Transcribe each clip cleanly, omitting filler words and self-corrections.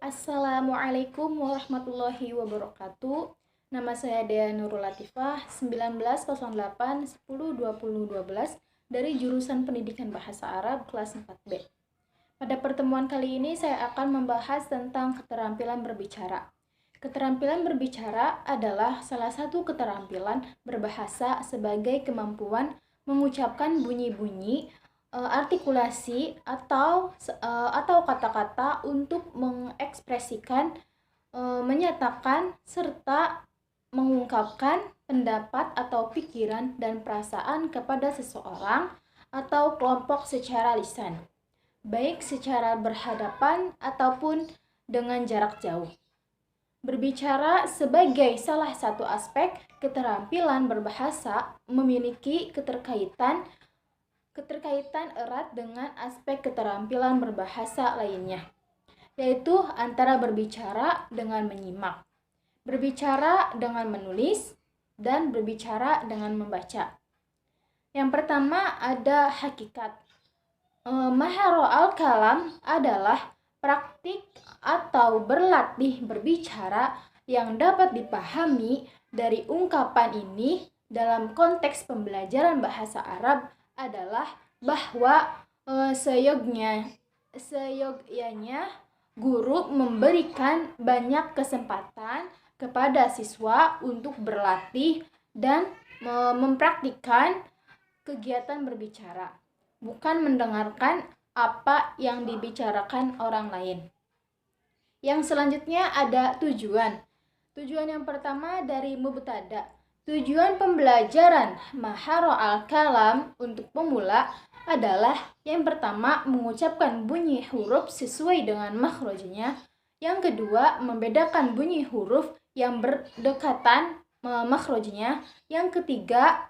Assalamualaikum warahmatullahi wabarakatuh. Nama saya Dea Nurul Latifah, 1908-10-2012 dari jurusan Pendidikan Bahasa Arab kelas 4B. Pada pertemuan kali ini saya akan membahas tentang keterampilan berbicara. Keterampilan berbicara adalah salah satu keterampilan berbahasa sebagai kemampuan mengucapkan bunyi-bunyi, artikulasi atau kata-kata untuk mengekspresikan, menyatakan serta mengungkapkan pendapat atau pikiran dan perasaan kepada seseorang atau kelompok secara lisan, baik secara berhadapan ataupun dengan jarak jauh. Berbicara sebagai salah satu aspek keterampilan berbahasa memiliki keterkaitan erat dengan aspek keterampilan berbahasa lainnya, yaitu antara berbicara dengan menyimak, berbicara dengan menulis, dan berbicara dengan membaca. Yang pertama ada hakikat. Maharo al-kalam adalah praktik atau berlatih berbicara yang dapat dipahami dari ungkapan ini dalam konteks pembelajaran bahasa Arab adalah bahwa seyogyanya guru memberikan banyak kesempatan kepada siswa untuk berlatih dan mempraktikkan kegiatan berbicara, bukan mendengarkan apa yang dibicarakan orang lain. Yang selanjutnya ada tujuan. Tujuan yang pertama dari mubtada. Tujuan pembelajaran maharo al-kalam untuk pemula adalah yang pertama mengucapkan bunyi huruf sesuai dengan makhrajnya. Yang kedua membedakan bunyi huruf yang berdekatan makhrajnya. Yang ketiga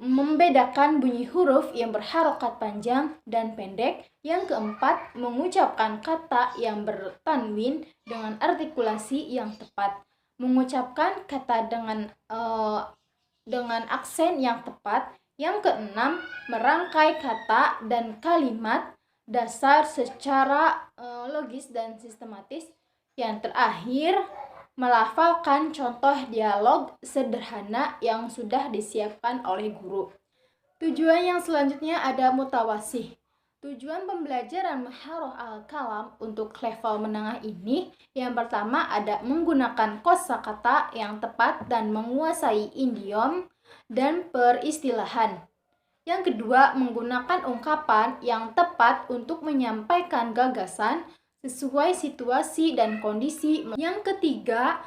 membedakan bunyi huruf yang berharokat panjang dan pendek. Yang keempat mengucapkan kata yang bertanwin dengan artikulasi yang tepat, mengucapkan kata dengan aksen yang tepat. Yang keenam, merangkai kata dan kalimat dasar secara logis dan sistematis. Yang terakhir, melafalkan contoh dialog sederhana yang sudah disiapkan oleh guru. Tujuan yang selanjutnya ada mutawasih. Tujuan pembelajaran maharoh al-kalam untuk level menengah ini yang pertama ada menggunakan kosakata yang tepat dan menguasai idiom dan peristilahan. Yang kedua, menggunakan ungkapan yang tepat untuk menyampaikan gagasan sesuai situasi dan kondisi. Yang ketiga,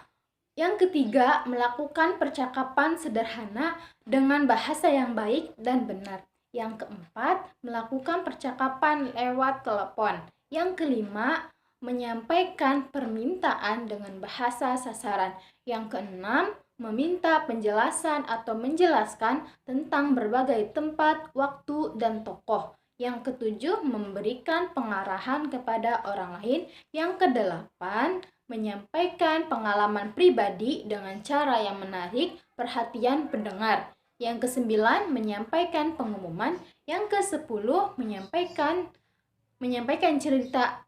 melakukan percakapan sederhana dengan bahasa yang baik dan benar. Yang keempat, melakukan percakapan lewat telepon. Yang kelima, menyampaikan permintaan dengan bahasa sasaran. Yang keenam, meminta penjelasan atau menjelaskan tentang berbagai tempat, waktu, dan tokoh. Yang ketujuh, memberikan pengarahan kepada orang lain. Yang kedelapan, menyampaikan pengalaman pribadi dengan cara yang menarik perhatian pendengar. Yang kesembilan, menyampaikan pengumuman. Yang kesepuluh, menyampaikan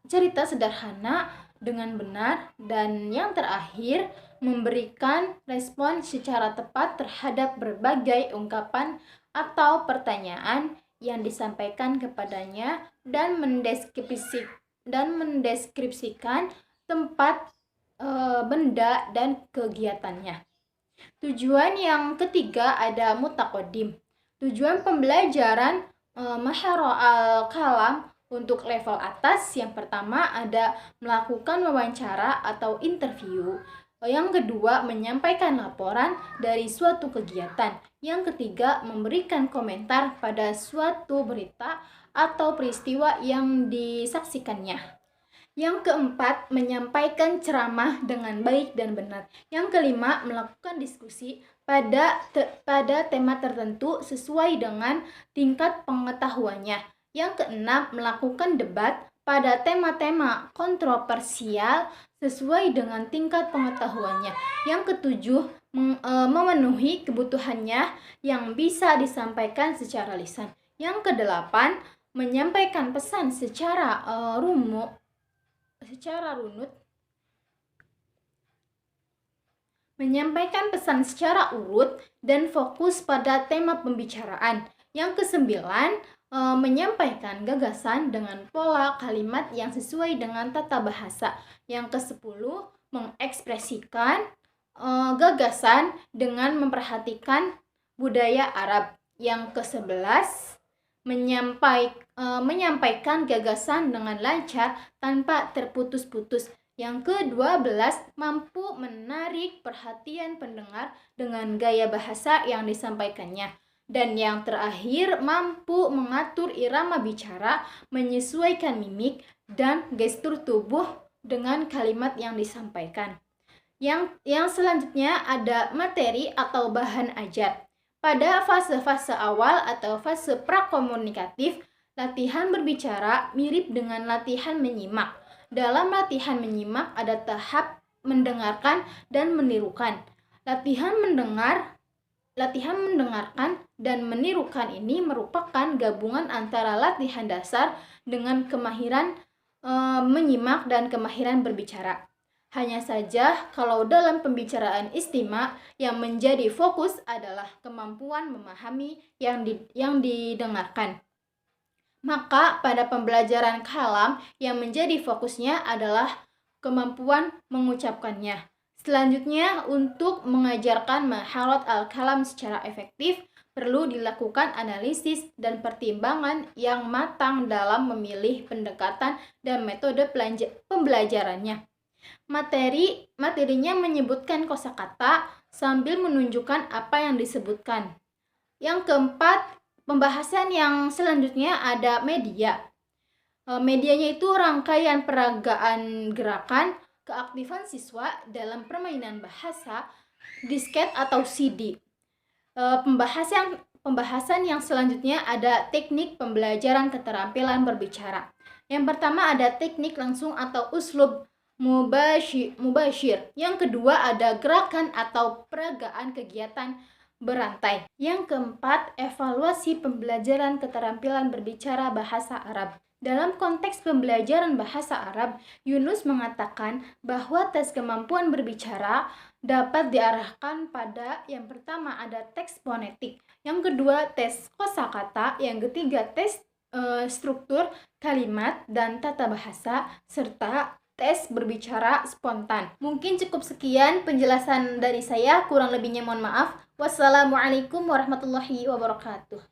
cerita sederhana dengan benar. Dan yang terakhir, memberikan respon secara tepat terhadap berbagai ungkapan atau pertanyaan yang disampaikan kepadanya dan mendeskripsikan tempat, benda, dan kegiatannya. Tujuan yang ketiga ada mutaqaddim. Tujuan pembelajaran maharo al-kalam untuk level atas yang pertama ada melakukan wawancara atau interview. Yang kedua menyampaikan laporan dari suatu kegiatan. Yang ketiga memberikan komentar pada suatu berita atau peristiwa yang disaksikannya. Yang keempat, menyampaikan ceramah dengan baik dan benar. Yang kelima, melakukan diskusi pada tema tertentu sesuai dengan tingkat pengetahuannya. Yang keenam, melakukan debat pada tema-tema kontroversial sesuai dengan tingkat pengetahuannya. Yang ketujuh, memenuhi kebutuhannya yang bisa disampaikan secara lisan. Yang kedelapan, menyampaikan pesan secara runut. menyampaikan pesan secara urut dan fokus pada tema pembicaraan. Yang kesembilan, menyampaikan gagasan dengan pola kalimat yang sesuai dengan tata bahasa. Yang kesepuluh, mengekspresikan gagasan dengan memperhatikan budaya Arab. Yang ke-11, menyampaikan gagasan dengan lancar tanpa terputus-putus. Yang ke-12, mampu menarik perhatian pendengar dengan gaya bahasa yang disampaikannya. Dan yang terakhir, mampu mengatur irama bicara, menyesuaikan mimik dan gestur tubuh dengan kalimat yang disampaikan. Yang selanjutnya ada materi atau bahan ajar. Pada fase-fase awal atau fase prakomunikatif, latihan berbicara mirip dengan latihan menyimak. Dalam latihan menyimak ada tahap mendengarkan dan menirukan. Latihan mendengarkan dan menirukan ini merupakan gabungan antara latihan dasar dengan kemahiran menyimak dan kemahiran berbicara. Hanya saja kalau dalam pembicaraan istima yang menjadi fokus adalah kemampuan memahami yang didengarkan. Maka pada pembelajaran kalam yang menjadi fokusnya adalah kemampuan mengucapkannya. Selanjutnya, untuk mengajarkan maharat al-kalam secara efektif, perlu dilakukan analisis dan pertimbangan yang matang dalam memilih pendekatan dan metode pembelajarannya. Materinya menyebutkan kosakata sambil menunjukkan apa yang disebutkan. Yang keempat, pembahasan yang selanjutnya ada media. Medianya itu rangkaian peragaan gerakan, keaktifan siswa dalam permainan bahasa, disket atau CD. Pembahasan yang selanjutnya ada teknik pembelajaran keterampilan berbicara. Yang pertama ada teknik langsung atau uslub mubashir. Yang kedua ada gerakan atau peragaan kegiatan berantai. Yang keempat, evaluasi pembelajaran keterampilan berbicara bahasa Arab. Dalam konteks pembelajaran bahasa Arab, Yunus mengatakan bahwa tes kemampuan berbicara dapat diarahkan pada yang pertama ada tes fonetik, yang kedua tes kosakata, yang ketiga tes struktur kalimat dan tata bahasa, serta tes berbicara spontan. Mungkin cukup sekian penjelasan dari saya, kurang lebihnya mohon maaf. Wassalamualaikum warahmatullahi wabarakatuh.